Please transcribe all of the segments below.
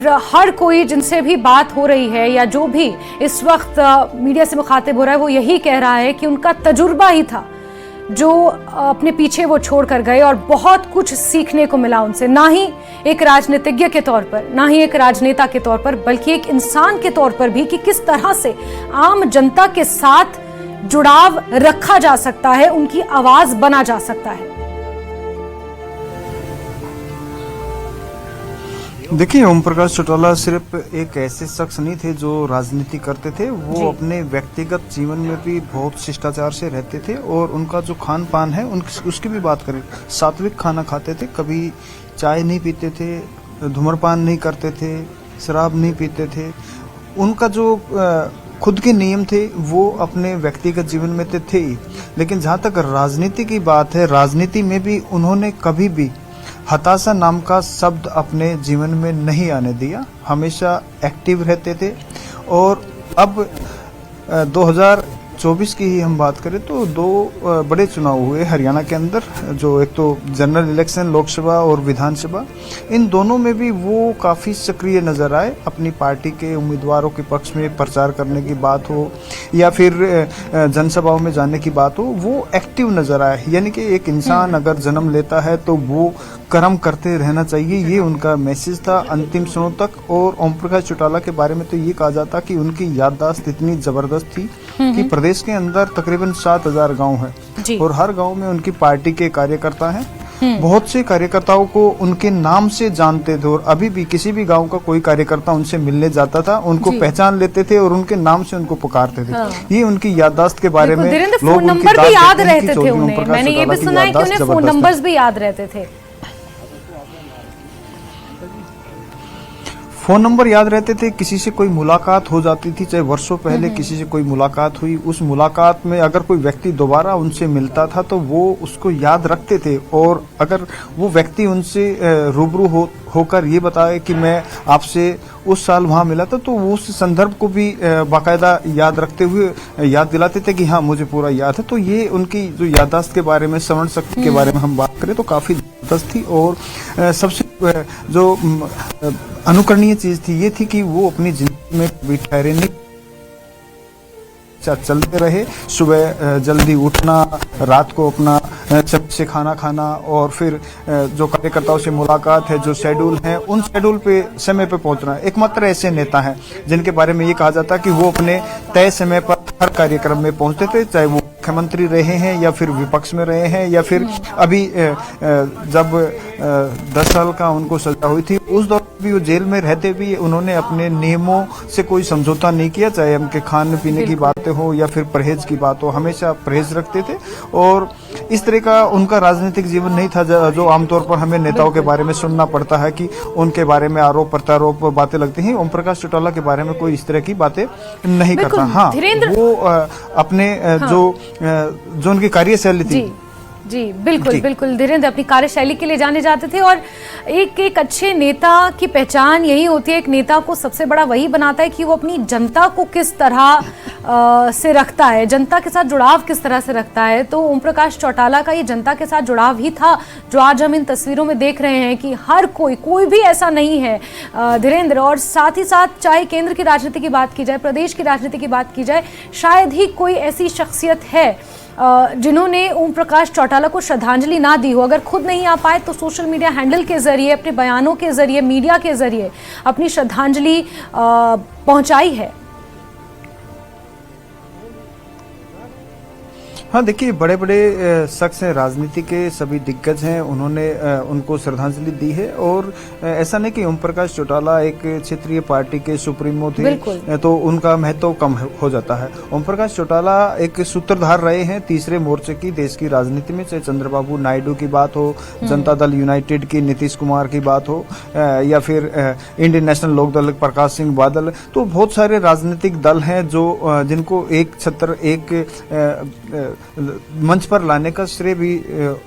हर कोई जिनसे भी बात हो रही है या जो भी इस वक्त मीडिया से मुखातिब हो रहा है वो यही कह रहा है कि उनका तजुर्बा ही था जो अपने पीछे वो छोड़ कर गए और बहुत कुछ सीखने को मिला उनसे, ना ही एक राजनीतिज्ञ के तौर पर, ना ही एक राजनेता के तौर पर, बल्कि एक इंसान के तौर पर भी कि किस तरह से आम जनता के साथ जुड़ाव रखा जा सकता है, उनकी आवाज बना जा सकता है। देखिए, ओम प्रकाश चौटाला सिर्फ एक ऐसे शख्स नहीं थे जो राजनीति करते थे। वो अपने व्यक्तिगत जीवन में भी बहुत शिष्टाचार से रहते थे और उनका जो खान पान है उसकी भी बात करें, सात्विक खाना खाते थे, कभी चाय नहीं पीते थे, धूम्रपान नहीं करते थे, शराब नहीं पीते थे। उनका जो खुद के नियम थे वो अपने व्यक्तिगत जीवन में तो थे ही, लेकिन जहाँ तक राजनीति की बात है, राजनीति में भी उन्होंने कभी भी हताशा नाम का शब्द अपने जीवन में नहीं आने दिया। हमेशा एक्टिव रहते थे। और अब 2024 की ही हम बात करें तो दो बड़े चुनाव हुए हरियाणा के अंदर, जो एक तो जनरल इलेक्शन लोकसभा और विधानसभा, इन दोनों में भी वो काफ़ी सक्रिय नजर आए। अपनी पार्टी के उम्मीदवारों के पक्ष में प्रचार करने की बात हो या फिर जनसभाओं में जाने की बात हो, वो एक्टिव नजर आए। यानी कि एक इंसान अगर जन्म लेता है तो वो कर्म करते रहना चाहिए, ये उनका मैसेज था अंतिम क्षणों तक। और ओम प्रकाश चौटाला के बारे में तो ये कहा जाता कि उनकी याददाश्त इतनी जबरदस्त थी कि प्रदेश के अंदर तकरीबन 7,000 गांव है और हर गांव में उनकी पार्टी के कार्यकर्ता हैं। बहुत से कार्यकर्ताओं को उनके नाम से जानते थे और अभी भी किसी भी गांव का कोई कार्यकर्ता उनसे मिलने जाता था, उनको पहचान लेते थे और उनके नाम से उनको पुकारते थे। ये उनकी याददाश्त के बारे में लोग नंबर भी याद रहते थे उन्हें। मैंने ये भी सुना है कि उन्हें फोन नंबर्स भी याद रहते थे। फोन नंबर याद रहते थे। किसी से कोई मुलाकात हो जाती थी, चाहे वर्षों पहले किसी से कोई मुलाकात हुई, उस मुलाकात में अगर कोई व्यक्ति दोबारा उनसे मिलता था तो वो उसको याद रखते थे। और अगर वो व्यक्ति उनसे रूबरू होकर ये बताए कि मैं आपसे उस साल वहां मिला था, तो वो उस संदर्भ को भी बाकायदा याद रखते हुए याद दिलाते थे कि हाँ, मुझे पूरा याद है। तो ये उनकी जो याददाश्त के बारे में, श्रवण शक्ति के बारे में हम बात करें तो काफी जबरदस्त थी। और सबसे जो अनुकरणीय चीज थी ये थी कि वो अपनी जिंदगी में कभी ठहरे नहीं, चलते रहे। सुबह जल्दी उठना, रात को अपना चमच से खाना खाना और फिर जो कार्यकर्ताओं से मुलाकात है, जो शेड्यूल है, उन शेड्यूल पे समय पे पहुंचना। एकमात्र ऐसे नेता हैं जिनके बारे में ये कहा जाता है कि वो अपने तय समय पर हर कार्यक्रम में पहुंचते थे, चाहे वो मुख्यमंत्री रहे हैं या फिर विपक्ष में रहे हैं या फिर अभी जब 10 साल का उनको सजा हुई थी उस दौरान भी वो जेल में रहते भी उन्होंने अपने नियमों से कोई समझौता नहीं किया, चाहे उनके खाने पीने की बातें हो या फिर परहेज की बात हो, हमेशा परहेज रखते थे। और इस तरह का उनका राजनीतिक जीवन नहीं था जो आमतौर पर हमें नेताओं के बारे में सुनना पड़ता है कि उनके बारे में आरोप प्रत्यारोप बातें लगती हैं। ओम प्रकाश चौटाला के बारे में कोई इस तरह की बातें नहीं करता। हाँ, वो अपने जो उनकी कार्यशैली थी, जी बिल्कुल बिल्कुल धीरेन्द्र अपनी कार्यशैली के लिए जाने जाते थे। और एक अच्छे नेता की पहचान यही होती है, एक नेता को सबसे बड़ा वही बनाता है कि वो अपनी जनता को किस तरह से रखता है, जनता के साथ जुड़ाव किस तरह से रखता है। तो ओम प्रकाश चौटाला का ये जनता के साथ जुड़ाव ही था जो आज हम इन तस्वीरों में देख रहे हैं कि हर कोई भी ऐसा नहीं है धीरेन्द्र। और साथ ही साथ चाहे केंद्र की राजनीति की बात की जाए, प्रदेश की राजनीति की बात की जाए, शायद ही कोई ऐसी शख्सियत है जिन्होंने ओम प्रकाश चौटाला को श्रद्धांजलि ना दी हो। अगर खुद नहीं आ पाए तो सोशल मीडिया हैंडल के जरिए, अपने बयानों के जरिए, मीडिया के जरिए अपनी श्रद्धांजलि पहुंचाई है। हाँ, देखिए, बड़े बड़े शख्स हैं, राजनीति के सभी दिग्गज हैं, उन्होंने उनको श्रद्धांजलि दी है। और ऐसा नहीं कि ओम प्रकाश चौटाला एक क्षेत्रीय पार्टी के सुप्रीमो थे तो उनका महत्व कम हो जाता है। ओम प्रकाश चौटाला एक सूत्रधार रहे हैं तीसरे मोर्चे की देश की राजनीति में, चाहे चंद्रबाबू नायडू की बात हो, जनता दल यूनाइटेड की नीतीश कुमार की बात हो या फिर इंडियन नेशनल लोक दल प्रकाश सिंह बादल। तो बहुत सारे राजनीतिक दल हैं जो जिनको एक छत्र, एक मंच पर लाने का श्रेय भी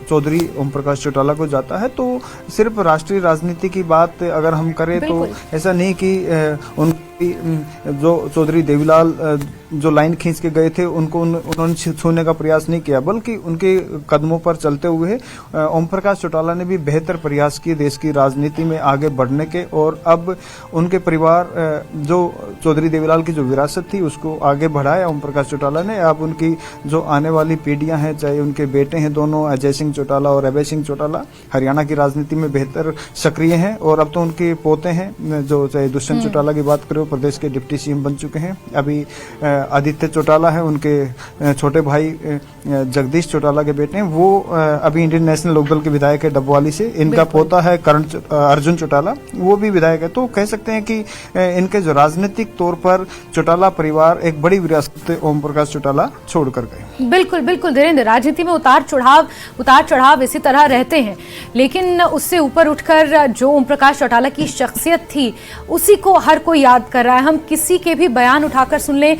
चौधरी ओम प्रकाश चौटाला को जाता है। तो सिर्फ राष्ट्रीय राजनीति की बात अगर हम करें तो ऐसा नहीं कि जो चौधरी देवीलाल जो लाइन खींच के गए थे उन्होंने छूने का प्रयास नहीं किया, बल्कि उनके कदमों पर चलते हुए ओम प्रकाश चौटाला ने भी बेहतर प्रयास किए देश की राजनीति में आगे बढ़ने के। और अब उनके परिवार जो चौधरी देवीलाल की जो विरासत थी उसको आगे बढ़ाया ओम प्रकाश चौटाला ने। अब उनकी जो आने वाली पीढ़ियां हैं, चाहे उनके बेटे हैं दोनों अजय सिंह चौटाला और अभय सिंह चौटाला, हरियाणा की राजनीति में बेहतर सक्रिय हैं। और अब तो उनके पोते हैं जो चाहे दुष्यंत चौटाला की बात करो, प्रदेश के डिप्टी सीएम बन चुके हैं। अभी आदित्य चौटाला है, उनके छोटे भाई जगदीश चौटाला के बेटे हैं, वो अभी इंडियन नेशनल लोकदल के विधायक है डबवाली से। इनका पोता है अर्जुन चौटाला, वो भी विधायक है। तो कह सकते हैं कि इनके जो राजनीतिक तौर पर चौटाला परिवार एक बड़ी विरासत ओम प्रकाश चौटाला छोड़कर गए। बिल्कुल बिल्कुल धीरेन्द्र, राजनीति में उतार चढ़ाव इसी तरह रहते हैं, लेकिन उससे ऊपर उठकर जो ओम प्रकाश चौटाला की शख्सियत थी उसी को हर कोई याद कर रहा है। हम किसी के भी बयान उठाकर सुन लें,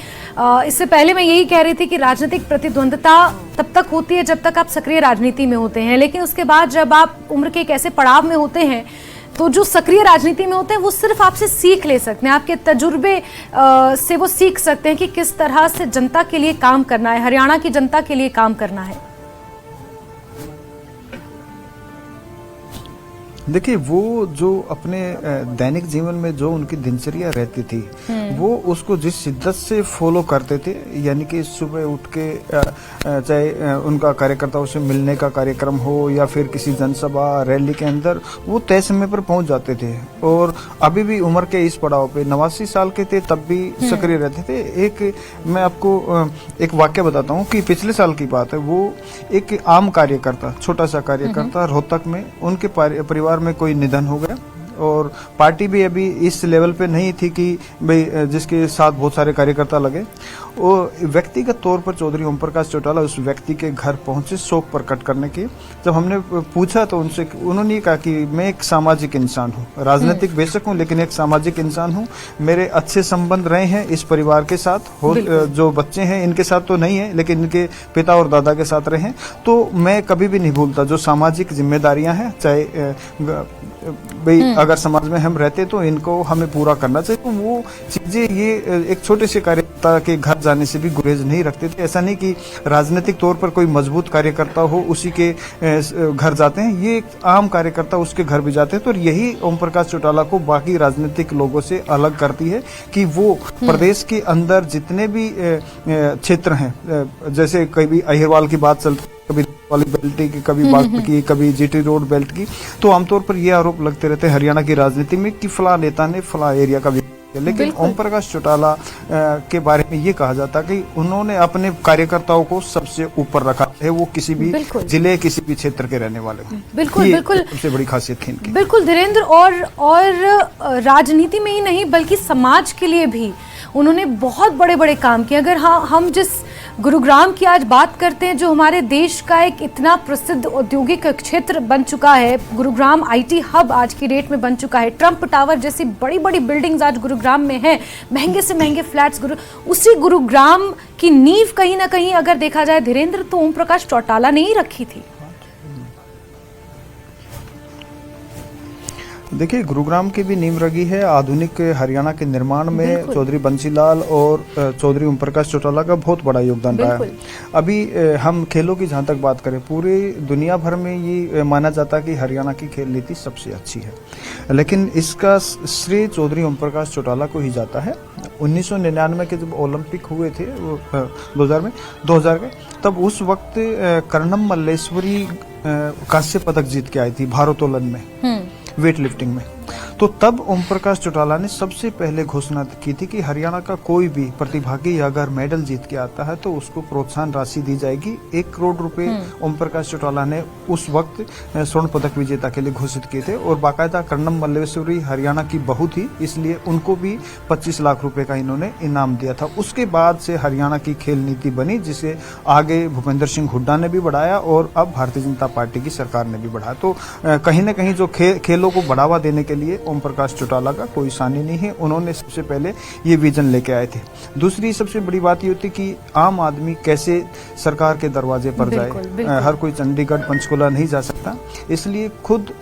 इससे पहले मैं यही कह रही थी कि राजनीतिक प्रतिद्वंदता तब तक होती है जब तक आप सक्रिय राजनीति में होते हैं, लेकिन उसके बाद जब आप उम्र के एक ऐसे पड़ाव में होते हैं तो जो सक्रिय राजनीति में होते हैं वो सिर्फ आपसे सीख ले सकते हैं, आपके तजुर्बे से वो सीख सकते हैं कि किस तरह से जनता के लिए काम करना है, हरियाणा की जनता के लिए काम करना है। देखिए, वो जो अपने दैनिक जीवन में जो उनकी दिनचर्या रहती थी वो उसको जिस शिद्दत से फॉलो करते थे, यानी कि सुबह उठ के चाहे उनका कार्यकर्ताओं से मिलने का कार्यक्रम हो या फिर किसी जनसभा रैली के अंदर, वो तय समय पर पहुंच जाते थे। और अभी भी उम्र के इस पड़ाव पे 89 साल के थे तब भी सक्रिय रहते थे। एक मैं आपको एक वाक्य बताता हूँ कि पिछले साल की बात है, वो एक आम कार्यकर्ता, छोटा सा कार्यकर्ता रोहतक में, उनके परिवार में कोई निधन हो गया और पार्टी भी अभी इस लेवल पे नहीं थी कि भाई जिसके साथ बहुत सारे कार्यकर्ता लगे। और व्यक्तिगत तौर पर चौधरी ओम प्रकाश चौटाला उस व्यक्ति के घर पहुंचे शोक प्रकट करने के। जब हमने पूछा तो उनसे, उन्होंने कहा कि मैं एक सामाजिक इंसान हूं, राजनीतिक बेशक हूं लेकिन एक सामाजिक इंसान हूं। मेरे अच्छे संबंध रहे हैं इस परिवार के साथ, जो बच्चे हैं इनके साथ तो नहीं है लेकिन इनके पिता और दादा के साथ रहे हैं। तो मैं कभी भी नहीं भूलता जो सामाजिक जिम्मेदारियां हैं, चाहे भाई अगर समाज में हम रहते तो इनको हमें पूरा करना चाहिए। तो वो चीजें, ये एक छोटे से कार्यकर्ता के घर जाने से भी गुरेज नहीं रखते थे। ऐसा नहीं कि राजनीतिक तौर पर कोई मजबूत कार्यकर्ता हो उसी के घर जाते हैं, ये एक आम कार्यकर्ता उसके घर भी जाते हैं। तो यही ओम प्रकाश चौटाला को बाकी राजनीतिक लोगों से अलग करती है कि वो प्रदेश के अंदर जितने भी क्षेत्र हैं, जैसे कभी अहिरवाल की बात चलती, कभी वाली बेल्ट की, कभी बागपत की, कभी जीटी रोड बेल्ट की, तो आमतौर पर ये आरोप लगते रहते हैं हरियाणा की राजनीति में कि फला नेता ने फला एरिया का। लेकिन ओम प्रकाश चौटाला के बारे में ये कहा जाता कि उन्होंने अपने कार्यकर्ताओं को सबसे ऊपर रखा है, वो किसी भी जिले, किसी भी क्षेत्र के रहने वाले हो। बिल्कुल बिल्कुल, सबसे बड़ी खासियत थी इनकी। बिल्कुल धीरेन्द्र, और राजनीति में ही नहीं बल्कि समाज के लिए भी उन्होंने बहुत बड़े बड़े काम किए। अगर हम जिस गुरुग्राम की आज बात करते हैं, जो हमारे देश का एक इतना प्रसिद्ध औद्योगिक क्षेत्र बन चुका है, गुरुग्राम आईटी हब आज की डेट में बन चुका है, ट्रंप टावर जैसी बड़ी बड़ी बिल्डिंग्स आज गुरुग्राम में हैं, महंगे से महंगे फ्लैट्स उसी गुरुग्राम की नींव कहीं ना कहीं अगर देखा जाए धीरेन्द्र तो ओम प्रकाश चौटाला ने ही रखी थी। देखिए, गुरुग्राम की भी नींव रखी है आधुनिक हरियाणा के निर्माण में। चौधरी बंसीलाल और चौधरी ओम प्रकाश चौटाला का बहुत बड़ा योगदान रहा है। अभी हम खेलों की जहां तक बात करें, पूरी दुनिया भर में ये माना जाता है कि हरियाणा की खेल नीति सबसे अच्छी है, लेकिन इसका श्रेय चौधरी ओम प्रकाश चौटाला को ही जाता है। 1999 के जब ओलंपिक हुए थे 2000 के, तब उस वक्त कर्णम मल्लेश्वरी कांस्य पदक जीत के आई थी भारोत्तोलन में, वेट लिफ्टिंग में। तो तब ओम प्रकाश चौटाला ने सबसे पहले घोषणा की थी कि हरियाणा का कोई भी प्रतिभागी अगर मेडल जीत के आता है तो उसको प्रोत्साहन राशि दी जाएगी। 1 करोड़ रुपए ओम प्रकाश चौटाला ने उस वक्त स्वर्ण पदक विजेता के लिए घोषित किए थे। और बाकायदा कर्णम मल्लेश्वरी हरियाणा की बहू थी, इसलिए उनको भी 25 लाख रुपए का इन्होंने इनाम दिया था। उसके बाद से हरियाणा की खेल नीति बनी, जिसे आगे भूपेंद्र सिंह हुड्डा ने भी बढ़ाया और अब भारतीय जनता पार्टी की सरकार ने भी बढ़ाया। तो कहीं ना कहीं जो खेलों को बढ़ावा देने के लिए ओम प्रकाश चौटाला का कोई सानी नहीं है। उन्होंने सबसे पहले ये विजन लेके आए थे। दूसरी सबसे बड़ी बात ये होती कि आम आदमी कैसे सरकार के दरवाजे पर जाए। हर कोई चंडीगढ़ पंचकुला नहीं जा सकता, इसलिए खुद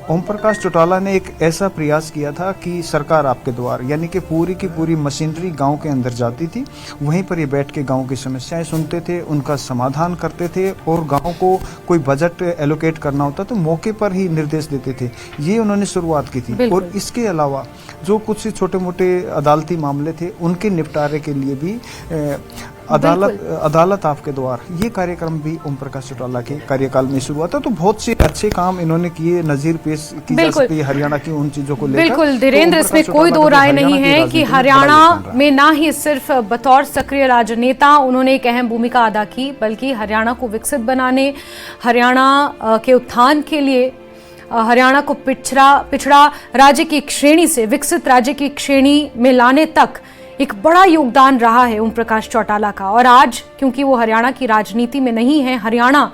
ओम प्रकाश चौटाला ने एक ऐसा प्रयास किया था कि सरकार आपके द्वार, यानी कि पूरी की पूरी मशीनरी गांव के अंदर जाती थी। वहीं पर ये बैठ के गांव की समस्याएं सुनते थे, उनका समाधान करते थे, और गांव को कोई बजट एलोकेट करना होता तो मौके पर ही निर्देश देते थे। ये उन्होंने शुरुआत की थी। और इसके अलावा जो कुछ छोटे मोटे अदालती मामले थे उनके निपटारे के लिए भी अदालत आपके द्वार, ये कार्यक्रम भी ओम प्रकाश चौटाला के कार्यकाल में शुरू हुआ था। तो बहुत से अच्छे काम इन्होंने किए, नजीर पेश की जा सकती है हरियाणा की उन चीजों को लेकर। बिल्कुल धीरेन्द्र, इसमें कोई दो राय नहीं है कि हरियाणा में ना ही सिर्फ बतौर सक्रिय राजनेता उन्होंने एक अहम भूमिका अदा की, बल्कि हरियाणा को विकसित बनाने, हरियाणा के उत्थान के लिए, हरियाणा को पिछड़ा राज्य की एक श्रेणी से विकसित राज्य की एक श्रेणी में लाने तक एक बड़ा योगदान रहा है ओम प्रकाश चौटाला का। और आज क्योंकि वो हरियाणा की राजनीति में नहीं है, हरियाणा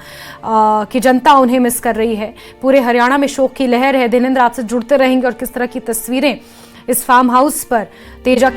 की जनता उन्हें मिस कर रही है, पूरे हरियाणा में शोक की लहर है। धीरेन्द्र, आपसे जुड़ते रहेंगे और किस तरह की तस्वीरें इस फार्म हाउस पर तेजा